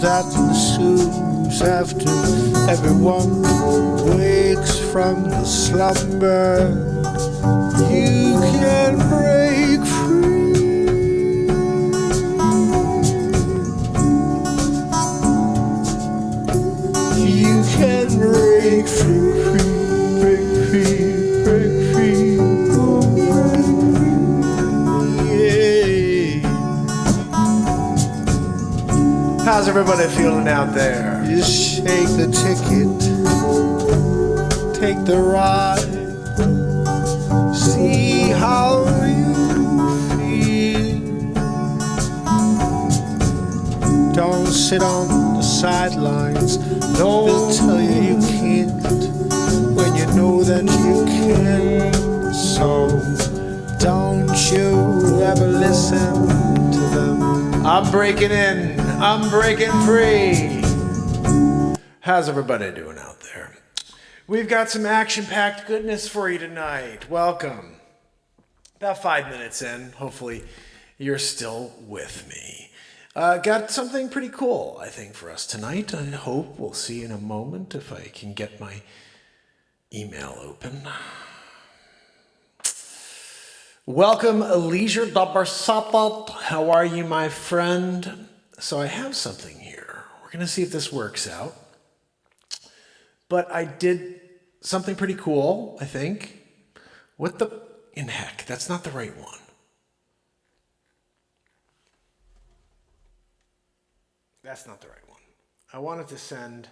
That ensues after everyone wakes from the slumber. You can break free. You can break free, break free, break free, yeah. How's everybody feeling out there? Just shake the ticket, take the ride, see how you feel. Don't sit on the sidelines, they'll tell you you can't when you know that you can. So don't you ever listen to them. I'm breaking in, I'm breaking free. How's everybody doing out there? We've got some action-packed goodness for you tonight. Welcome. About 5 minutes in, hopefully you're still with me. Got something pretty cool, I think, for us tonight. I hope we'll see in a moment if I can get my email open. Welcome, Leisure Dabarsapot. How are you, my friend? So I have something here. We're going to see if this works out. But I did something pretty cool, I think. What the in heck? That's not the right one. That's not the right one. I wanted to send...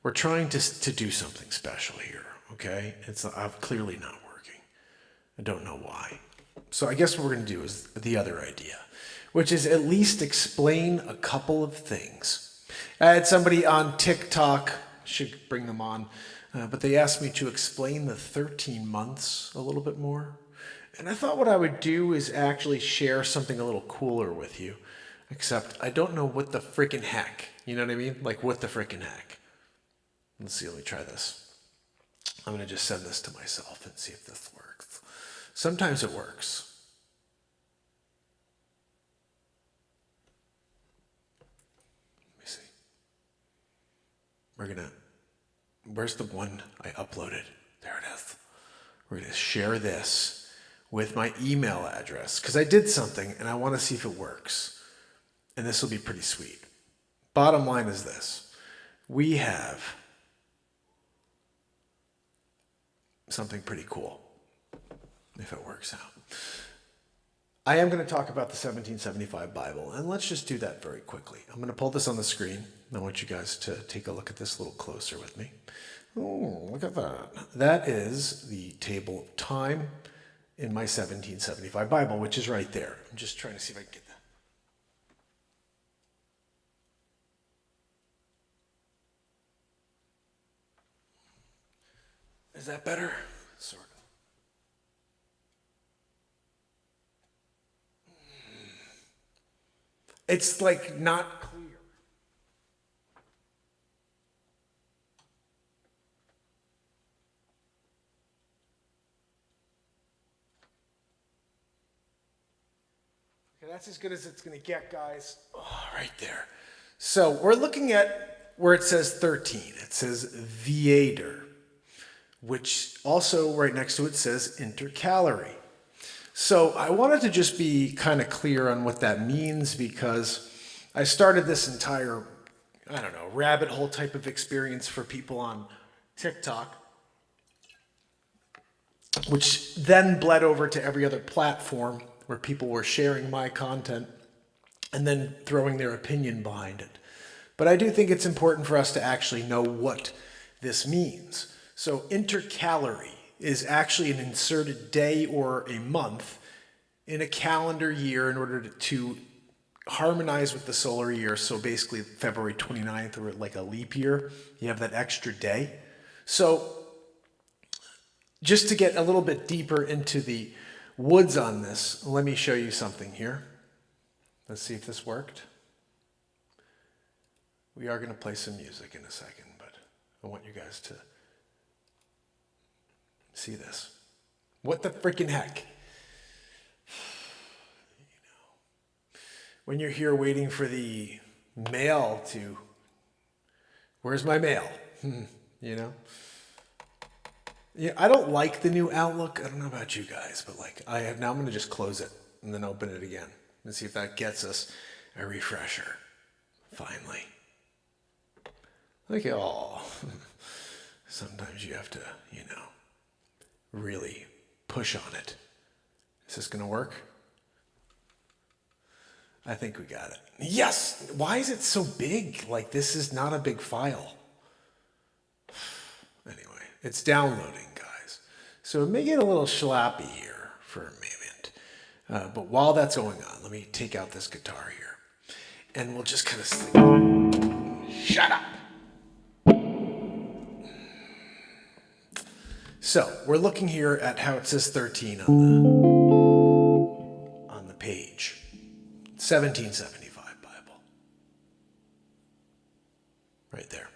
We're trying to do something special here, okay? It's clearly not working. I don't know why. So I guess what we're going to do is the other idea, which is at least explain a couple of things. I had somebody on TikTok, should bring them on, but they asked me to explain the 13 months a little bit more. And I thought what I would do is actually share something a little cooler with you, except I don't know what the frickin' heck. You know what I mean? Like, what the frickin' heck? Let's see, let me try this. I'm going to just send this to myself and see if this works. Sometimes it works. Let me see. We're going to, where's the one I uploaded? There it is. We're going to share this with my email address because I did something and I want to see if it works. And this will be pretty sweet. Bottom line is this. We have something pretty cool, if it works out. I am going to talk about the 1775 Bible, and let's just do that very quickly. I'm going to pull this on the screen. I want you guys to take a look at this a little closer with me. Oh, look at that. That is the table of time in my 1775 Bible, which is right there. I'm just trying to see if I can get that. Is that better? Sort of. It's like not clear. Okay, that's as good as it's going to get, guys. Oh, right there. So we're looking at where it says 13. It says Viator, which also right next to it says intercalary. So I wanted to just be kind of clear on what that means because I started this entire, I don't know, rabbit hole type of experience for people on TikTok, which then bled over to every other platform where people were sharing my content and then throwing their opinion behind it. But I do think it's important for us to actually know what this means. So intercalary is actually an inserted day or a month in a calendar year in order to harmonize with the solar year. So basically February 29th or like a leap year, you have that extra day. So just to get a little bit deeper into the woods on this, let me show you something here. Let's see if this worked. We are going to play some music in a second, but I want you guys to see this. What the freaking heck? When you're here waiting for the mail to, where's my mail? You know? Yeah, I don't like the new Outlook. I don't know about you guys, but like now I'm going to just close it and then open it again and see if that gets us a refresher. Finally. Like, oh, sometimes you have to, really push on it. Is this going to work? I think we got it. Yes! Why is it so big? Like, this is not a big file. Anyway, it's downloading, guys. So it may get a little sloppy here for a moment. But while that's going on, let me take out this guitar here. And we'll just kind of shut up! So we're looking here at how it says 13 on the page. 1775 Bible. Right there.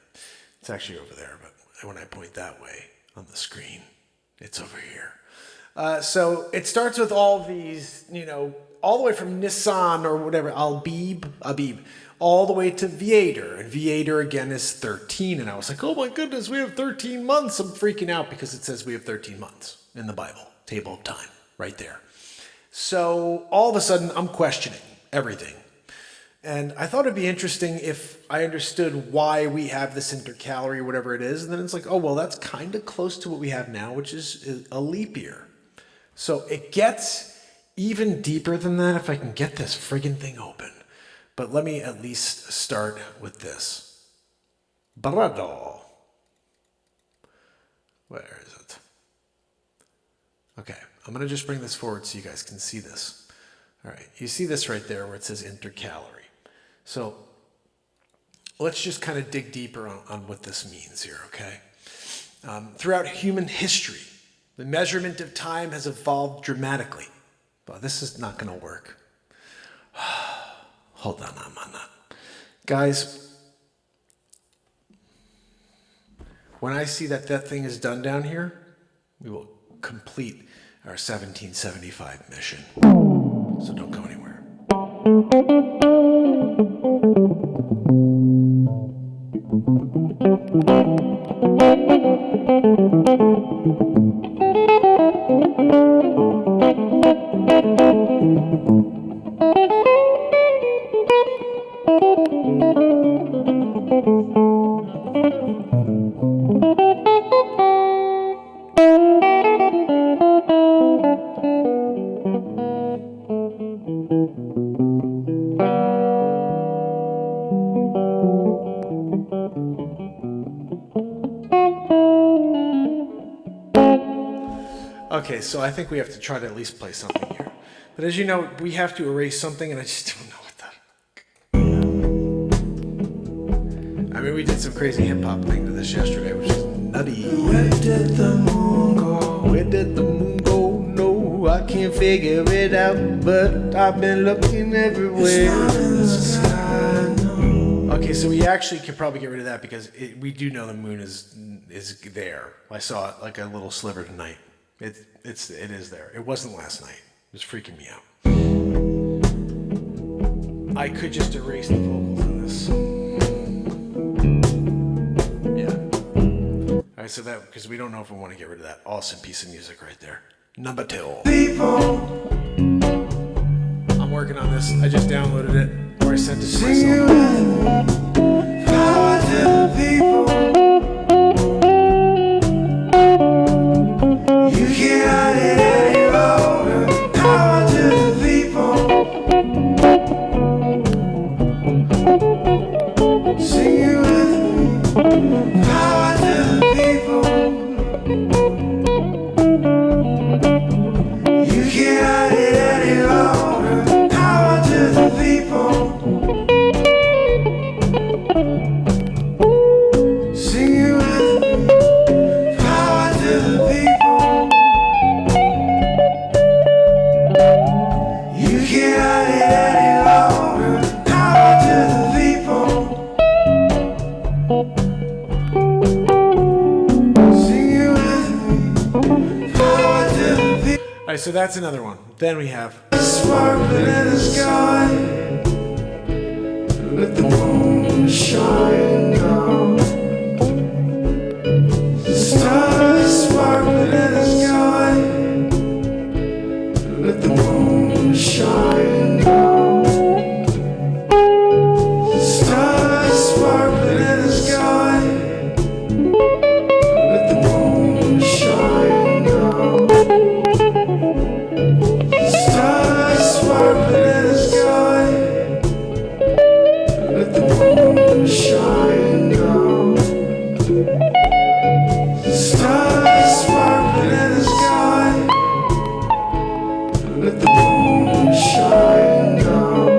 It's actually over there, but when I point that way on the screen, it's over here. So it starts with all these, all the way from Nissan or whatever, Abib, all the way to Viator. And Viator again is 13. And I was like, oh my goodness, we have 13 months. I'm freaking out because it says we have 13 months in the Bible, table of time, right there. So all of a sudden I'm questioning everything. And I thought it'd be interesting if I understood why we have this intercalary, whatever it is. And then it's like, oh, well, that's kind of close to what we have now, which is a leap year. So it gets even deeper than that if I can get this friggin' thing open. But let me at least start with this. Brado. Where is it? Okay, I'm going to just bring this forward so you guys can see this. All right, you see this right there where it says intercalary. So let's just kind of dig deeper on what this means here, okay? Throughout human history, the measurement of time has evolved dramatically. Well, this is not going to work. Hold on, guys, when I see that thing is done down here, we will complete our 1775 mission. So don't go anywhere. Okay, so I think we have to try to at least play something here. But as you know, we have to erase something, and I just don't know what that... I mean, we did some crazy hip-hop thing to this yesterday, which is nutty. Where did the moon go? Where did the moon go? No, I can't figure it out, but I've been looking everywhere. It's not in the sky, no. Okay, so we actually could probably get rid of that because we do know the moon is there. I saw it like a little sliver tonight. It is there. It wasn't last night. It was freaking me out. I could just erase the vocals in this. Yeah. All right, so that, because we don't know if we want to get rid of that awesome piece of music right there. Number 2. People, I'm working on this. I just downloaded it, or I sent it to sing you myself. in. Power to the people. You can't hide it any longer. Power to the people. Sing you with me. Power to the people. You can't hide it any longer. Power to the people. Sing you with me. Power to the people. You can't hide it any longer. Power to the people. Sing you with me. Power to the people. All right, so that's another one. Then we have... Sparkling in the sky. Let the moon shine down. Stars sparkling in the sky. Let the moon shine down. Stars sparkling in the sky. Let the moon shine down. Stars sparkling in the sky. Let the moon shine down. Stars sparkling in the sky. Let the moon shine down.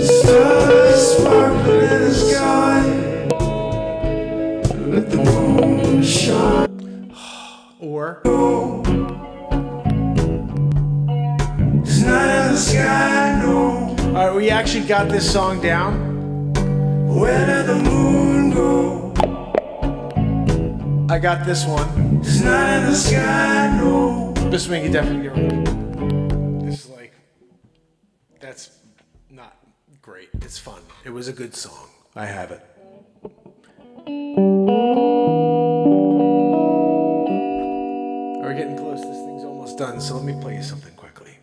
Stars sparkling in the sky. Let the moon shine. Or... It's not in the sky, no. All right, we actually got this song down. Where did the moon go? I got this one. It's not in the sky, no. This will make you definitely get rid. This is like, that's not great. It's fun. It was a good song. I have it. We're getting close. This thing's almost done, so let me play you something quickly.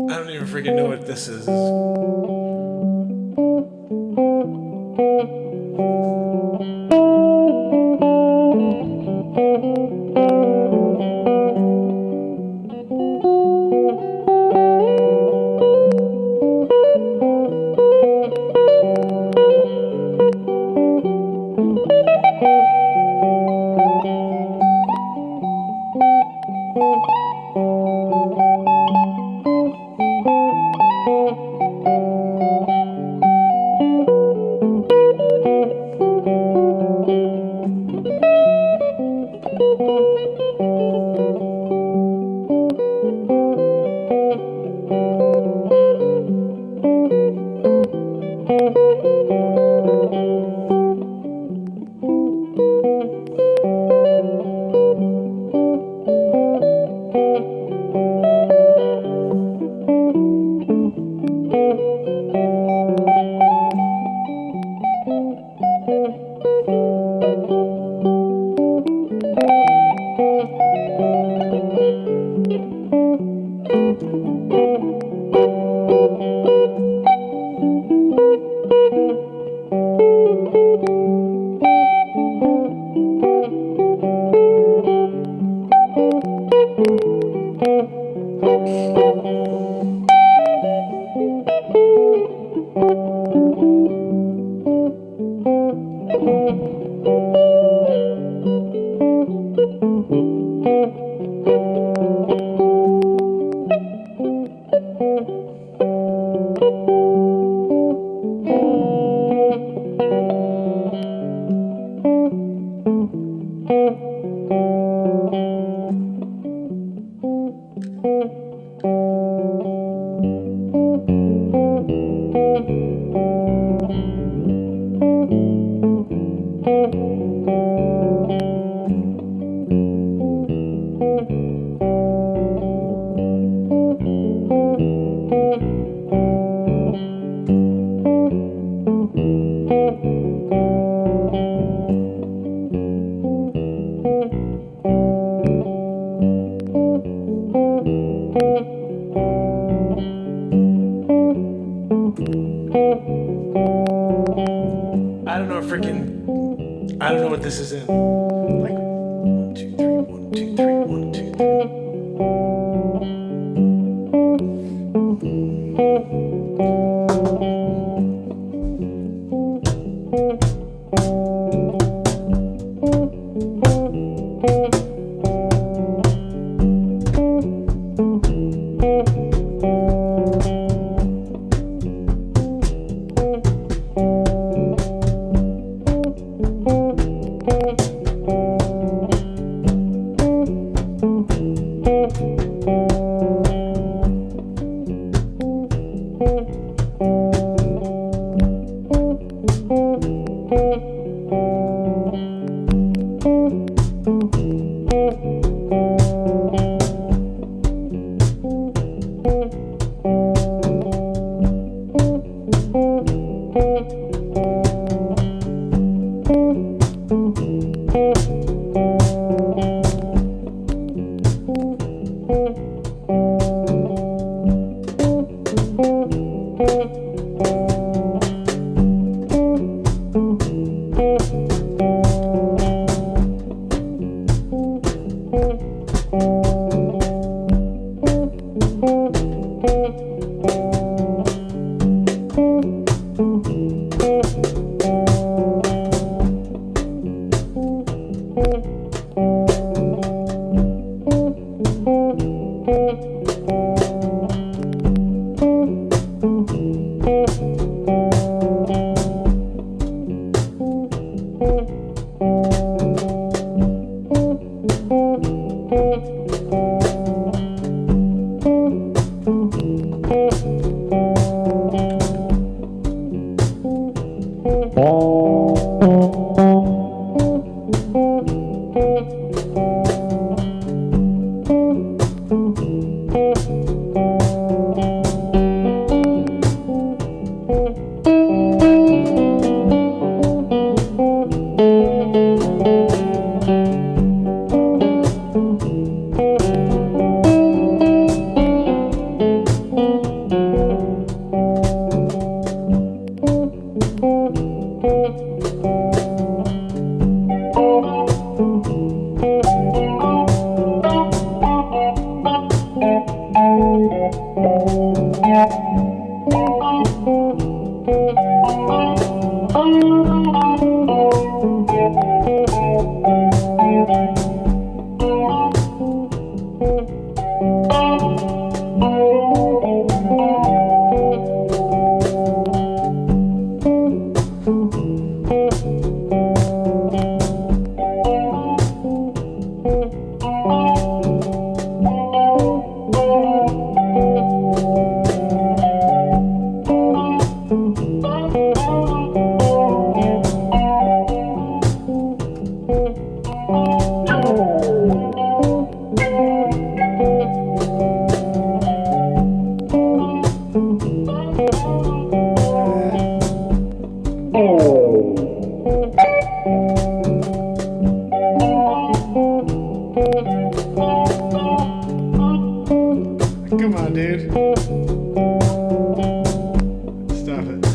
I don't even freaking know what this is. I don't know what this is in. Like 1, 2, 3, 1, 2, 3, 1, 2, 3. Come on, dude. Stop it.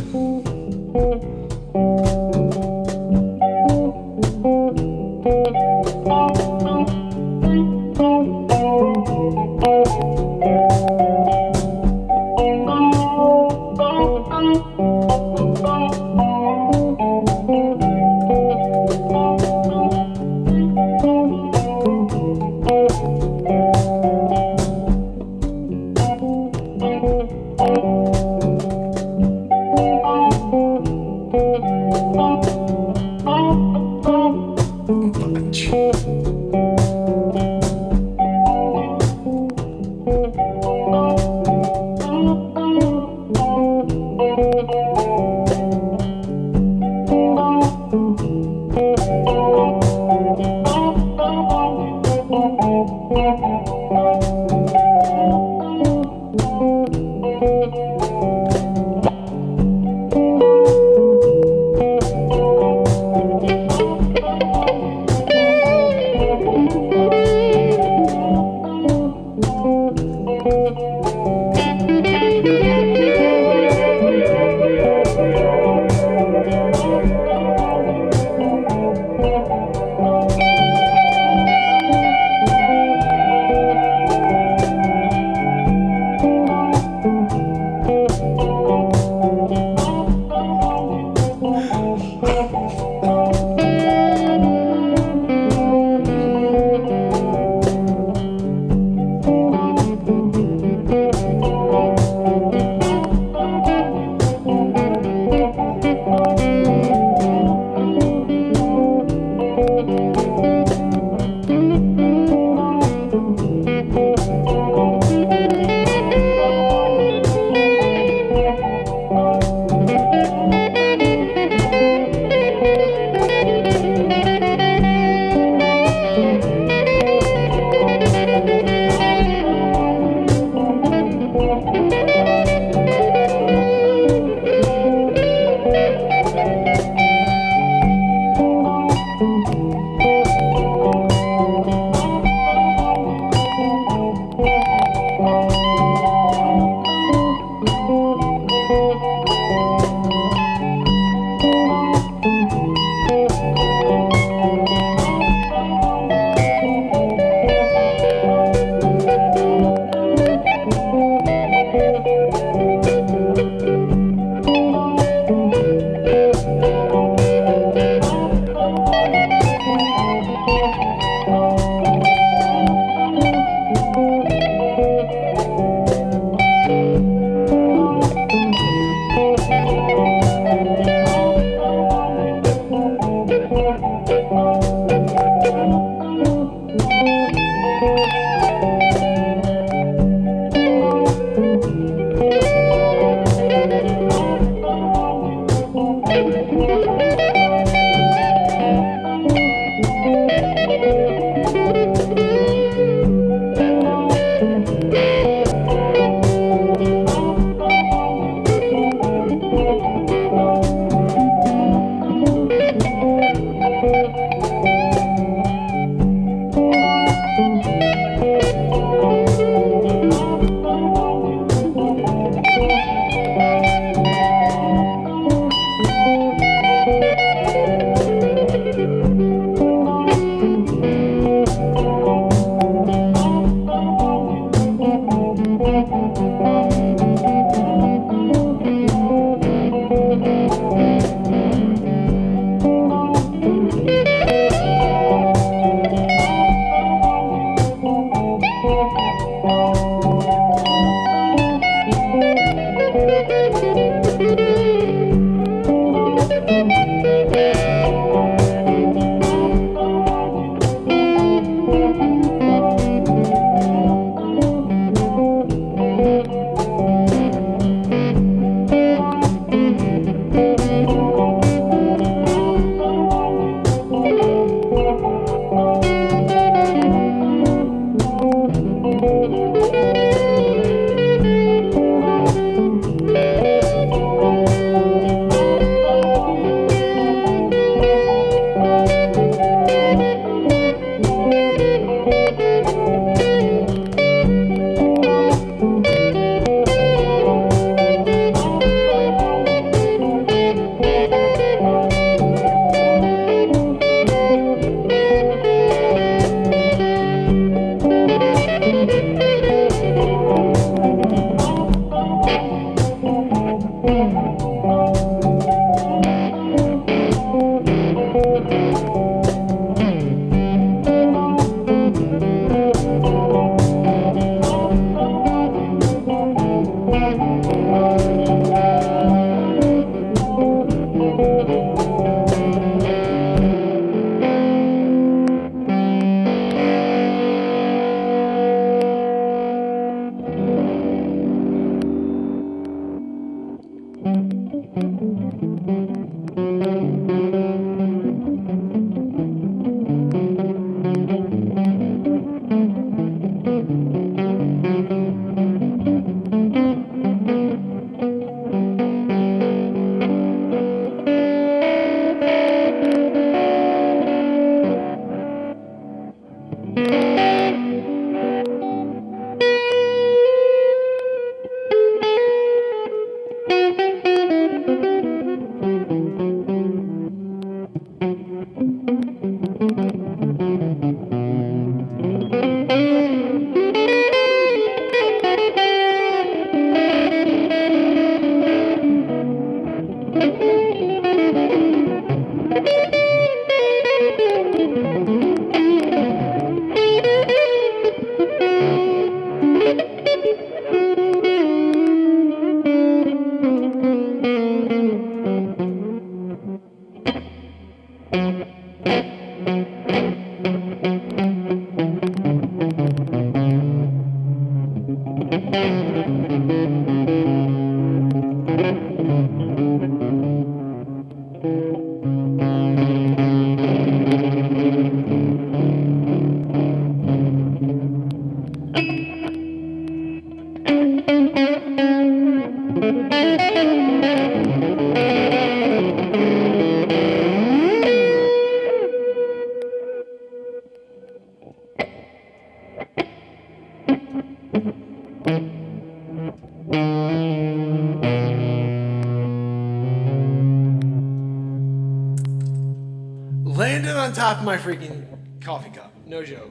Landed on top of my freaking coffee cup. No joke.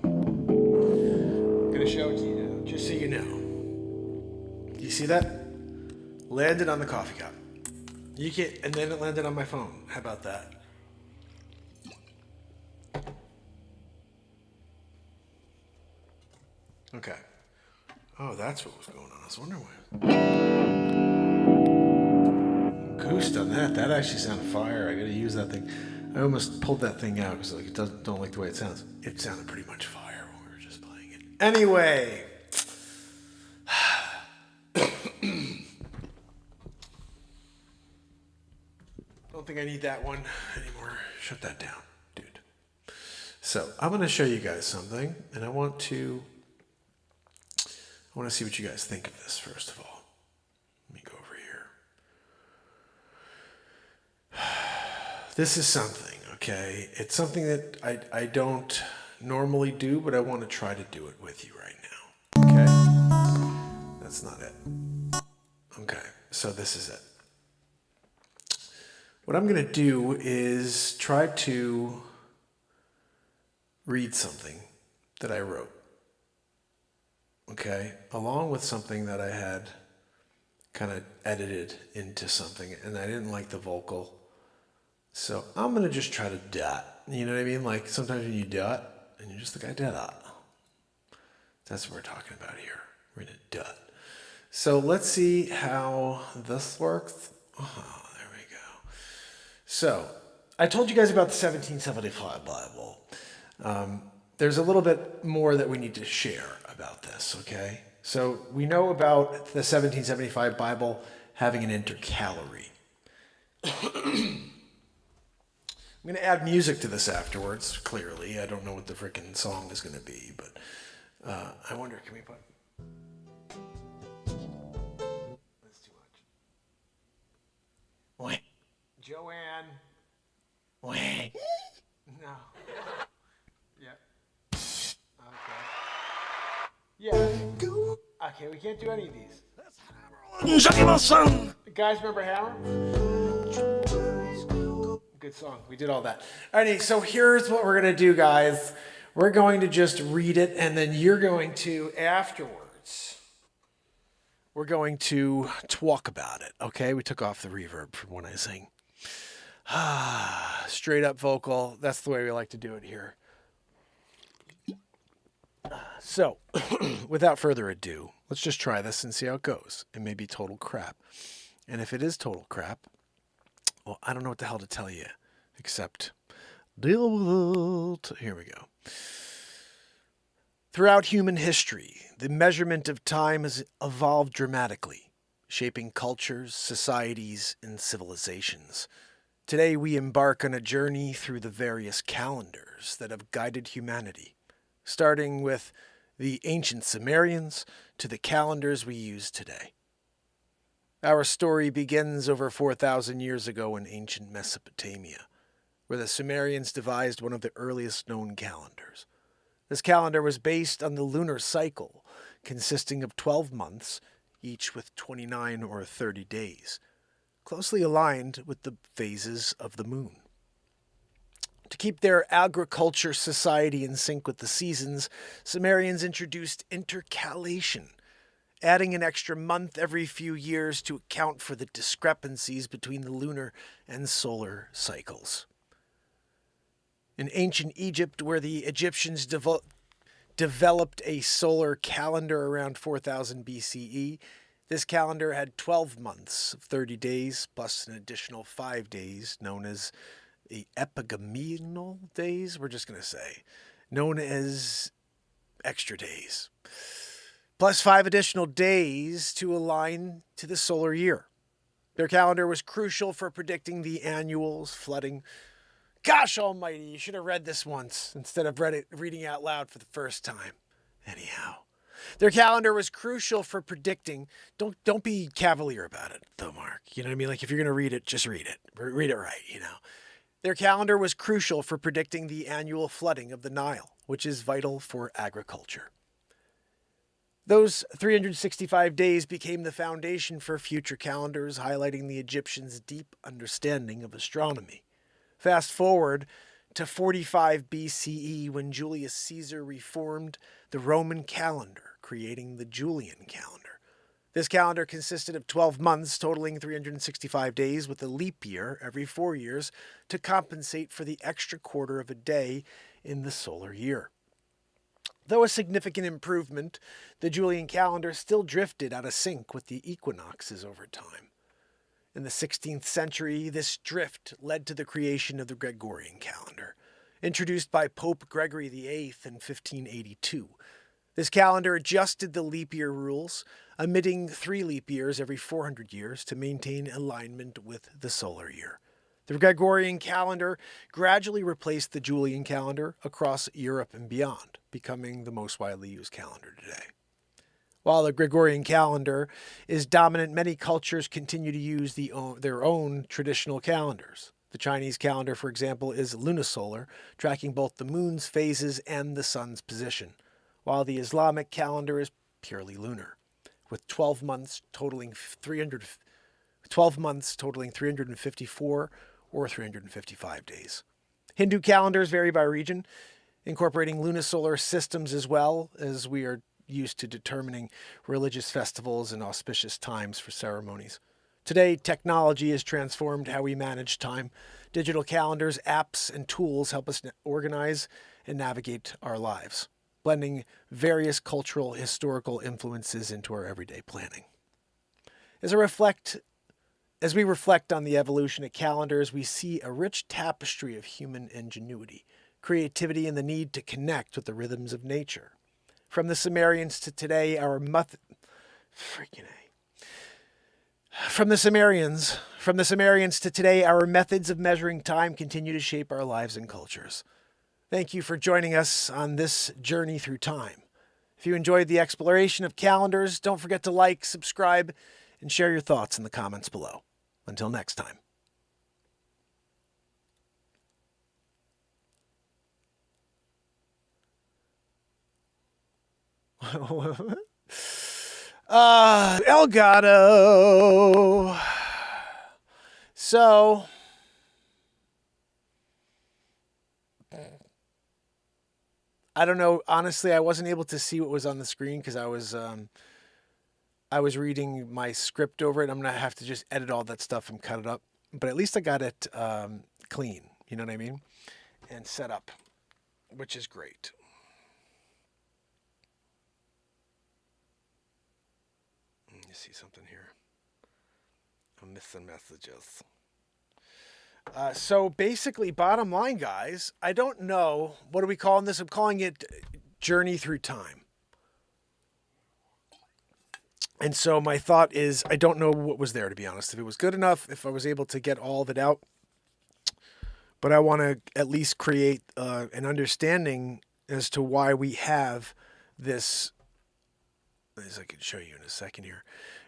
I'm gonna show it to you now, just so you know. You see that? Landed on the coffee cup. You can't, and then it landed on my phone. How about that? Okay. Oh, that's what was going on. I was wondering why. Goosed on that. That actually sounded fire. I gotta use that thing. I almost pulled that thing out because like, don't like the way it sounds. It sounded pretty much fire when we were just playing it. Anyway. Don't think I need that one anymore. Shut that down, dude. So I'm going to show you guys something, and I want to see what you guys think of this, first of all. Let me go over here. This is something, okay? It's something that I don't normally do, but I want to try to do it with you right now, okay? That's not it. Okay, so this is it. What I'm going to do is try to read something that I wrote, okay, along with something that I had kind of edited into something, and I didn't like the vocal. So I'm going to just try to dot. You know what I mean? Like sometimes when you dot, and you're just like, I dot. That's what we're talking about here. We're going to dot. So let's see how this works. Oh, there we go. So I told you guys about the 1775 Bible. There's a little bit more that we need to share about this, okay? So we know about the 1775 Bible having an intercalary. I'm going to add music to this afterwards, clearly. I don't know what the freaking song is going to be, but I wonder, can we put... That's too much. Wait. Joanne. Wait. No. Yeah. Okay. Yeah. Okay, we can't do any of these. Guys, remember Hammer? Good song. We did all that. Alrighty, so here's what we're going to do, guys. We're going to just read it, and then you're going to, afterwards, we're going to talk about it, okay? We took off the reverb from when I sing. Let's straight up vocal. That's the way we like to do it here. So, without further ado, let's just try this and see how it goes. It may be total crap. And if it is total crap, well, I don't know what the hell to tell you, except deal with it. Here we go. Throughout human history, the measurement of time has evolved dramatically, shaping cultures, societies, and civilizations. Today, we embark on a journey through the various calendars that have guided humanity, starting with the ancient Sumerians to the calendars we use today. Our story begins over 4,000 years ago in ancient Mesopotamia, where the Sumerians devised one of the earliest known calendars. This calendar was based on the lunar cycle, consisting of 12 months, each with 29 or 30 days, closely aligned with the phases of the moon. To keep their agriculture society in sync with the seasons, Sumerians introduced intercalation, adding an extra month every few years to account for the discrepancies between the lunar and solar cycles. In ancient Egypt, where the Egyptians developed a solar calendar around 4000 BCE, this calendar had 12 months of 30 days, plus an additional 5 days known as the epigeminal days, we're just going to say, known as extra days, plus 5 additional days to align to the solar year. Their calendar was crucial for predicting the annuals, flooding. Gosh almighty, you should have read this once instead of reading out loud for the first time. Anyhow, their calendar was crucial for predicting. Don't be cavalier about it, though, Mark. You know what I mean? Like, if you're going to read it, just read it. Read it right, you know. Their calendar was crucial for predicting the annual flooding of the Nile, which is vital for agriculture. Those 365 days became the foundation for future calendars, highlighting the Egyptians' deep understanding of astronomy. Fast forward to 45 BCE, when Julius Caesar reformed the Roman calendar, creating the Julian calendar. This calendar consisted of 12 months, totaling 365 days, with a leap year every 4 years to compensate for the extra quarter of a day in the solar year. Though a significant improvement, the Julian calendar still drifted out of sync with the equinoxes over time. In the 16th century, this drift led to the creation of the Gregorian calendar, introduced by Pope Gregory VIII in 1582. This calendar adjusted the leap year rules, omitting 3 leap years every 400 years to maintain alignment with the solar year. The Gregorian calendar gradually replaced the Julian calendar across Europe and beyond, becoming the most widely used calendar today. While the Gregorian calendar is dominant, many cultures continue to use their own traditional calendars. The Chinese calendar, for example, is lunisolar, tracking both the moon's phases and the sun's position, while the Islamic calendar is purely lunar, with 12 months totaling 354 or 355 days. Hindu calendars vary by region, incorporating lunisolar systems as well, as we are used to determining religious festivals and auspicious times for ceremonies. Today, technology has transformed how we manage time. Digital calendars, apps, and tools help us organize and navigate our lives, blending various cultural, historical influences into our everyday planning. As we reflect on the evolution of calendars, we see a rich tapestry of human ingenuity, creativity, and the need to connect with the rhythms of nature. From the Sumerians to today, our methods of measuring time continue to shape our lives and cultures. Thank you for joining us on this journey through time. If you enjoyed the exploration of calendars, don't forget to like, subscribe, and share your thoughts in the comments below. Until next time. Elgato. So, I don't know. Honestly, I wasn't able to see what was on the screen because I was reading my script over it. I'm gonna have to just edit all that stuff and cut it up. But at least I got it clean. You know what I mean? And set up, which is great. Let me see something here. I'm missing messages. So basically, bottom line, guys, I don't know. What are we calling this? I'm calling it Journey Through Time. And so my thought is, I don't know what was there, to be honest. If it was good enough, if I was able to get all of it out. But I want to at least create an understanding as to why we have this, as I can show you in a second here,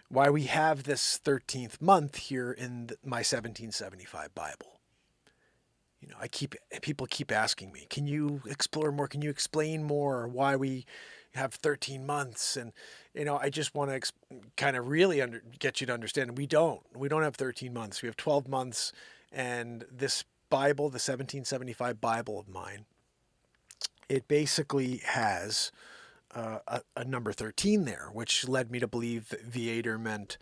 why we have this 13th month here in my 1775 Bible. You know, people keep asking me, can you explore more? Can you explain more why we have 13 months? And, you know, I just want to kind of really get you to understand. We don't have 13 months. We have 12 months. And this Bible, the 1775 Bible of mine, it basically has a number 13 there, which led me to believe that Viator meant,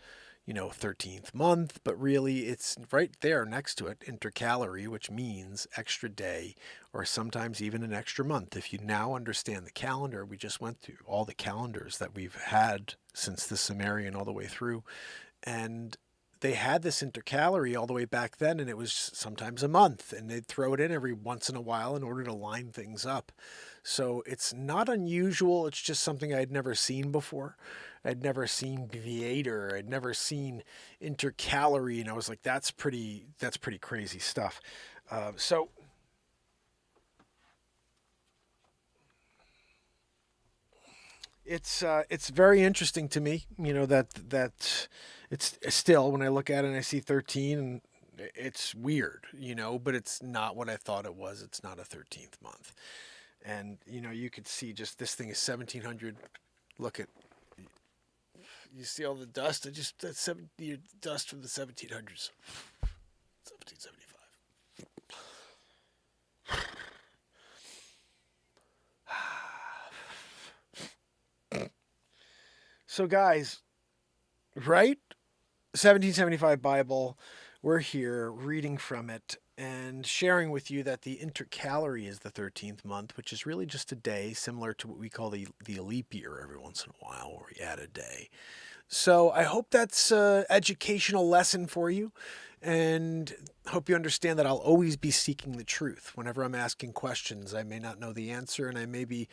you know, 13th month, but really it's right there next to it, intercalary, which means extra day, or sometimes even an extra month. If you now understand the calendar, we just went through all the calendars that we've had since the Sumerian all the way through, and they had this intercalary all the way back then, and it was sometimes a month, and they'd throw it in every once in a while in order to line things up. So it's not unusual. It's just something I'd never seen before. I'd never seen Viator. I'd never seen intercalary, and I was like, that's pretty crazy stuff. So it's very interesting to me, you know, that it's still, when I look at it and I see 13, and it's weird, you know, but it's not what I thought it was. It's not a 13th month. And, you know, you could see just this thing is 1700. Look at, you see all the dust? That's dust from the 1700s. 1775. So, guys, right? 1775 Bible, we're here reading from it and sharing with you that the intercalary is the 13th month, which is really just a day, similar to what we call the leap year every once in a while, where we add a day. So I hope that's an educational lesson for you, and hope you understand that I'll always be seeking the truth. Whenever I'm asking questions, I may not know the answer, and I may be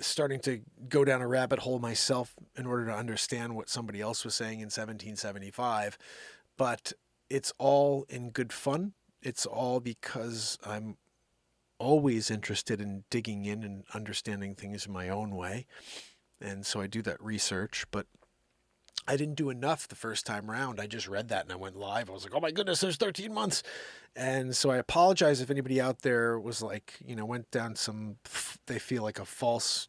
starting to go down a rabbit hole myself in order to understand what somebody else was saying in 1775. But it's all in good fun. It's all because I'm always interested in digging in and understanding things in my own way. And so I do that research, but I didn't do enough the first time around. I just read that and I went live. I was like, oh my goodness, there's 13 months. And so I apologize if anybody out there was like, you know, went down they feel like a false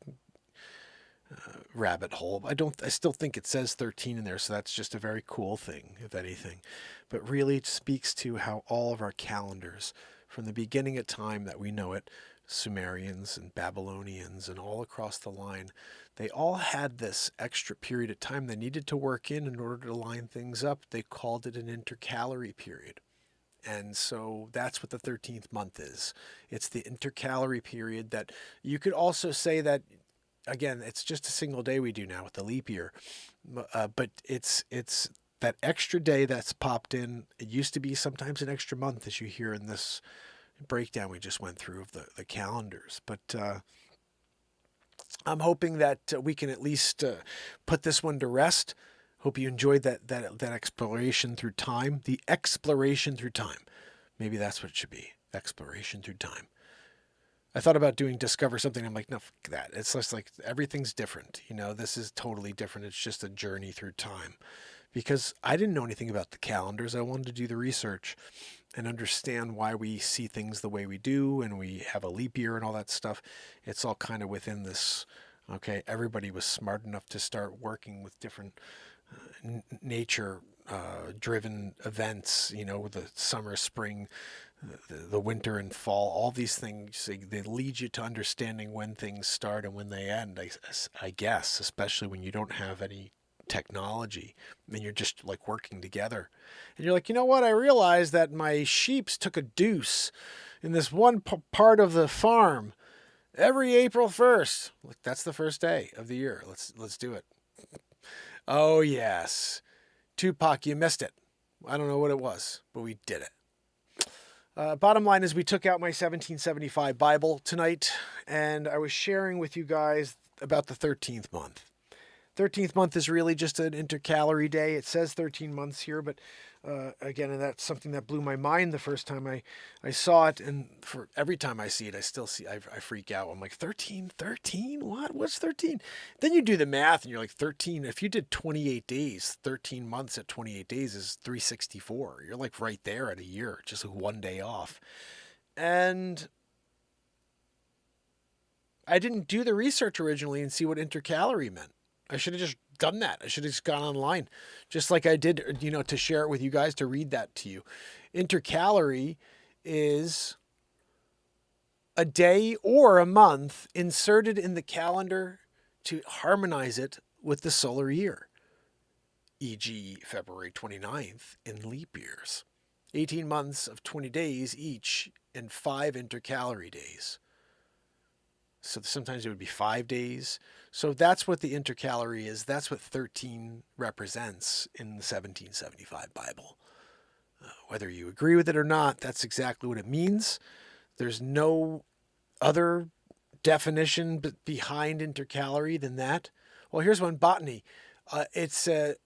rabbit hole. I still think it says 13 in there. So that's just a very cool thing, if anything, but really it speaks to how all of our calendars from the beginning of time that we know it, Sumerians and Babylonians and all across the line, they all had this extra period of time they needed to work in order to line things up. They called it an intercalary period. And so that's what the 13th month is. It's the intercalary period that you could also say that, again, it's just a single day we do now with the leap year. But it's that extra day that's popped in. It used to be sometimes an extra month, as you hear in this breakdown we just went through of the calendars. But I'm hoping that we can at least put this one to rest. Hope you enjoyed that exploration through time. The exploration through time. Maybe that's what it should be. Exploration through time. I thought about doing discover something. I'm like, no, fuck that. It's just like everything's different. You know, this is totally different. It's just a journey through time. Because I didn't know anything about the calendars. I wanted to do the research and understand why we see things the way we do, and we have a leap year and all that stuff. It's all kind of within this. Okay, everybody was smart enough to start working with different nature driven events, you know, the summer, spring, the winter and fall, all these things, they lead you to understanding when things start and when they end, I guess, especially when you don't have any technology, and you're just like working together. And you're like, you know what? I realized that my sheeps took a deuce in this one part of the farm every April 1st. Like, that's the first day of the year. Let's do it. Oh, yes. Tupac, you missed it. I don't know what it was, but we did it. Bottom line is we took out my 1775 Bible tonight, and I was sharing with you guys about the 13th month. 13th month is really just an intercalary day. It says 13 months here, but again, and that's something that blew my mind the first time I saw it. And for every time I see it, I freak out. I'm like, 13? What? What's 13? Then you do the math and you're like, 13. If you did 28 days, 13 months at 28 days is 364. You're like right there at a year, just like one day off. And I didn't do the research originally and see what intercalary meant. I should have just done that. I should have just gone online, just like I did, to share it with you guys, to read that to you. Intercalary is a day or a month inserted in the calendar to harmonize it with the solar year, e.g. February 29th in leap years. 18 months of 20 days each and 5 intercalary days. So sometimes it would be 5 days. So that's what the intercalary is. That's what 13 represents in the 1775 Bible. Whether you agree with it or not, that's exactly what it means. There's no other definition behind intercalary than that. Well, here's one, botany. It's the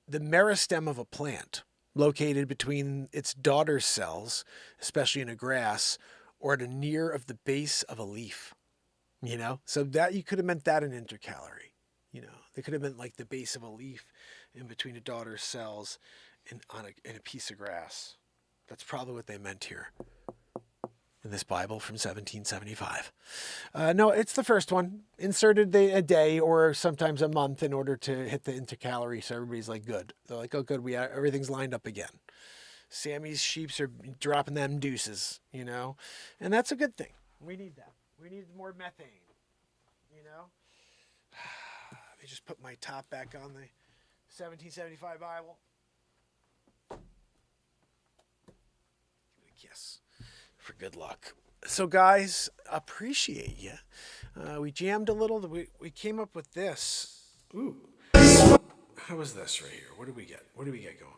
meristem of a plant located between its daughter cells, especially in a grass, or at a near of the base of a leaf. So that you could have meant that in intercalary. They could have meant like the base of a leaf in between a daughter's cells in a piece of grass. That's probably what they meant here in this Bible from 1775. No, it's the first one. Inserted a day or sometimes a month in order to hit the intercalary. So everybody's like, good. They're like, oh, good. Everything's lined up again. Sammy's sheeps are dropping them deuces, and that's a good thing. We need that. We need more methane, Let me just put my top back on the 1775 Bible. Give it a kiss for good luck. So, guys, appreciate you. We jammed a little. We came up with this. Ooh. How was this right here? What did we get? What did we get going?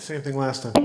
Same thing last time.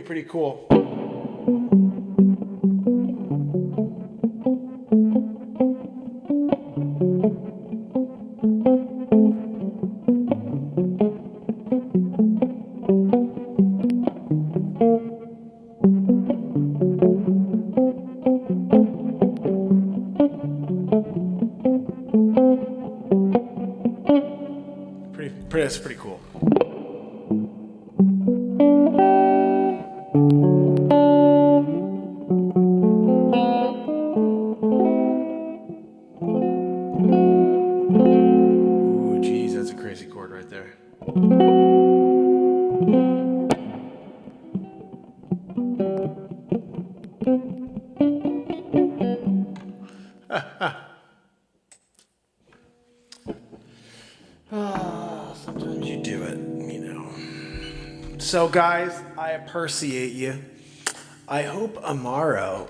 pretty cool. That's pretty cool. Ooh, geez, that's a crazy chord right there. Sometimes you do it, you know. So, guys, I appreciate you. I hope tomorrow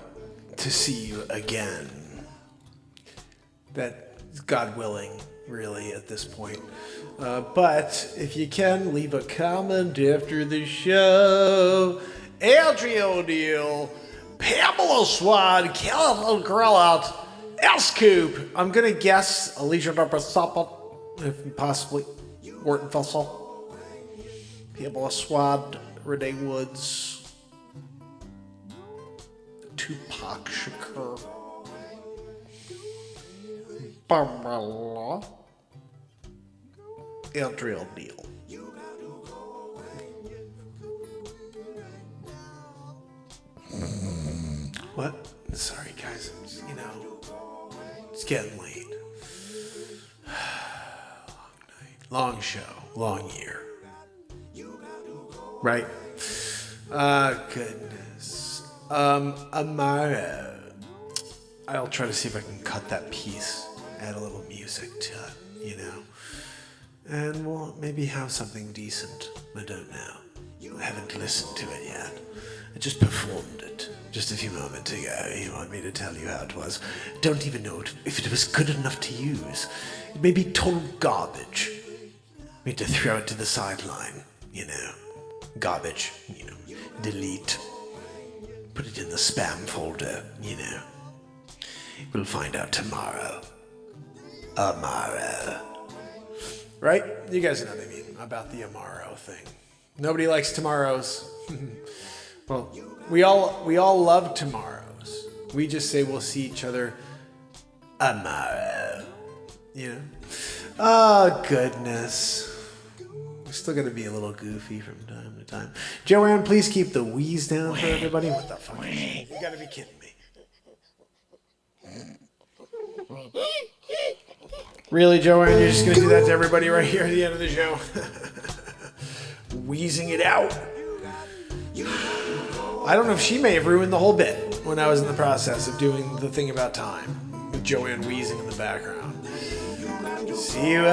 to see you again. That's God willing, really, at this point. But if you can, leave a comment after the show. Adrian O'Neill, Pamela Swan, California Grill Out, S-Coop. I'm going to guess Alicia Barberstoppa, if possibly Wharton Fussell, Pamela Swan, Renee Woods, Tupac Shakur, Pamela, Adrian O'Neill. What? Sorry, guys. You know, it's getting late. Long night, long show, long year. Right? Goodness. Amara. I'll try to see if I can cut that piece, add a little music to it, you know. And we'll maybe have something decent. I don't know. I haven't listened to it yet. I just performed it just a few moments ago. You want me to tell you how it was? Don't even know if it was good enough to use. It may be total garbage. Need to throw it to the sideline, you know. Garbage, you know. Delete. Put it in the spam folder, you know. We'll find out tomorrow. Amaro. Right? You guys know what I mean about the Amaro thing. Nobody likes tomorrows. Well, we all love tomorrows. We just say we'll see each other tomorrow. You know? Oh, goodness. We're still going to be a little goofy from time to time. Joanne, please keep the wheeze down for everybody. What the fuck? You got to be kidding me. Really, Joanne? You're just going to do that to everybody right here at the end of the show? Wheezing it out. I don't know if she may have ruined the whole bit when I was in the process of doing the thing about time with Joanne wheezing in the background. See you.